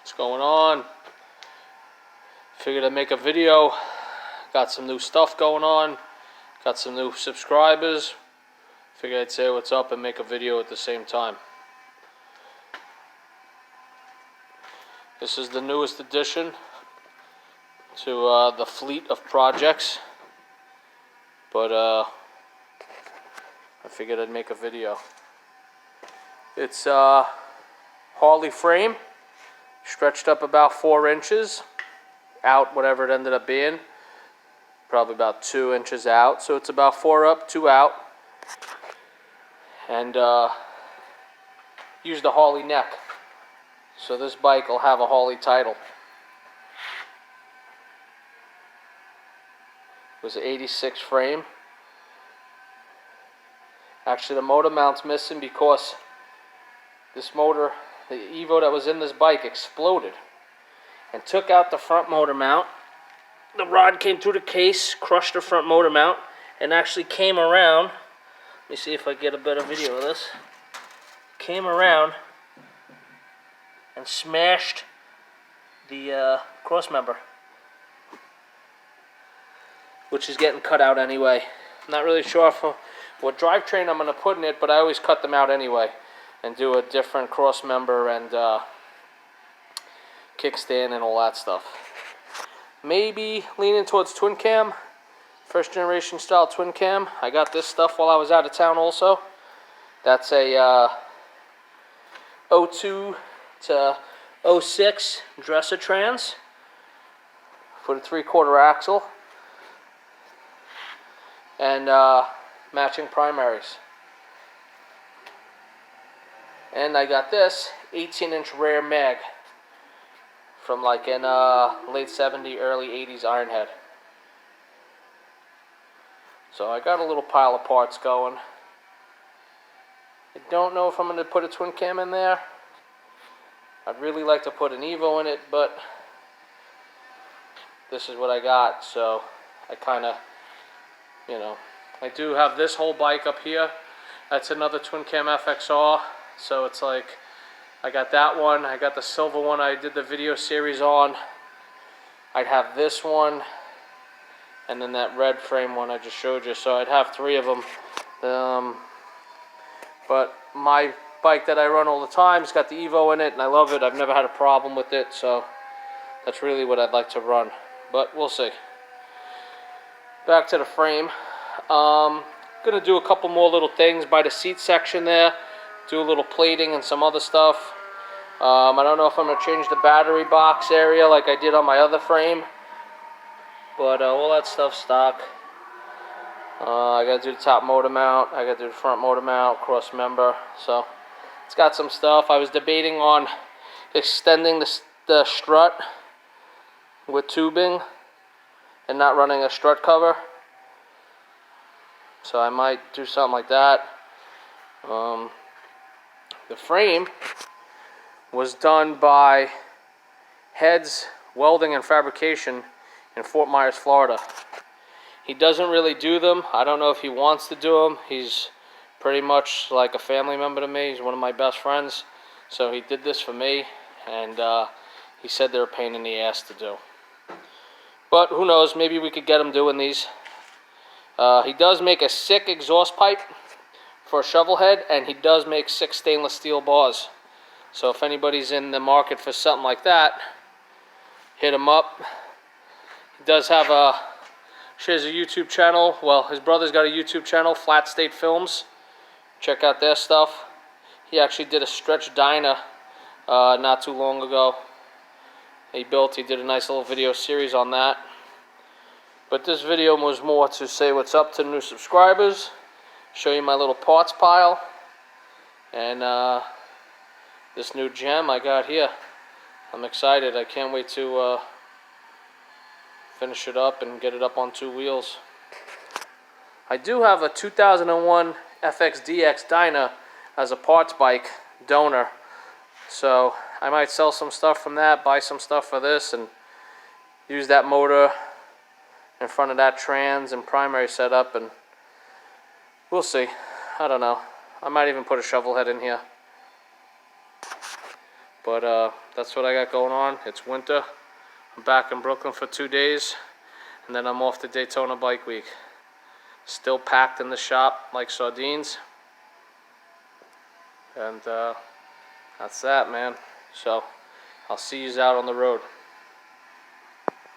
What's going on? Figured I'd make a video. Got some new stuff going on. Got some new subscribers. Figured I'd say what's up and make a video at the same time. This is the newest addition to the fleet of projects. But I figured I'd make a video. It's Harley frame, stretched up about 4 inches, out whatever it ended up being, probably about 2 inches out. So it's about 4 up, 2 out, and use the Harley neck. So this bike will have a Harley title. It was an 86 frame. Actually, the motor mount's missing because this motor, the Evo that was in this bike, exploded and took out the front motor mount. The rod came through the case, crushed the front motor mount, and actually came around. Let me see if I get a better video of this. Came around and smashed the cross member, which is getting cut out anyway. I'm not really sure for what drivetrain I'm going to put in it, but I always cut them out anyway and do a different cross member and kickstand and all that stuff. Maybe leaning towards twin cam, first generation style twin cam. I got this stuff while I was out of town also. That's a 02 to 06 dresser trans for the 3/4 axle and matching primaries. And I got this 18-inch rear mag from like in late 70s, early 80s Ironhead. So I got a little pile of parts going. I don't know if I'm going to put a twin cam in there. I'd really like to put an Evo in it, but this is what I got. So I kind of, I do have this whole bike up here. That's another twin cam FXR. So it's like, I got that one, I got the silver one I did the video series on. I'd have this one, and then that red frame one I just showed you. So I'd have 3 of them. But my bike that I run all the time, it's got the Evo in it, and I love it. I've never had a problem with it, so that's really what I'd like to run. But we'll see. Back to the frame. Gonna do a couple more little things by the seat section there. Do a little plating and some other stuff. I don't know if I'm going to change the battery box area like I did on my other frame. But all that stuff's stock. I got to do the top motor mount. I got to do the front motor mount, cross member. So it's got some stuff. I was debating on extending the strut with tubing and not running a strut cover. So I might do something like that. The frame was done by Heads Welding and Fabrication in Fort Myers, Florida. He doesn't really do them. I don't know if he wants to do them. He's pretty much like a family member to me. He's one of my best friends. So he did this for me, and he said they're a pain in the ass to do. But who knows, maybe we could get him doing these. He does make a sick exhaust pipe for a shovel head, and he does make 6 stainless steel bars. So if anybody's in the market for something like that, hit him up. He does have shares a YouTube channel. Well, his brother's got a YouTube channel, FXR. Check out their stuff. He actually did a stretch dyno not too long ago. He did a nice little video series on that. But this video was more to say what's up to new subscribers, show you my little parts pile, and this new gem I got here. I'm excited. I can't wait to finish it up and get it up on 2 wheels. I do have a 2001 FXDX Dyna as a parts bike donor, so I might sell some stuff from that, buy some stuff for this, and use that motor in front of that trans and primary setup, and we'll see. I don't know. I might even put a shovel head in here. But that's what I got going on. It's winter. I'm back in Brooklyn for 2 days, and then I'm off to Daytona Bike Week. Still packed in the shop like sardines. And that's that, man. So I'll see you out on the road.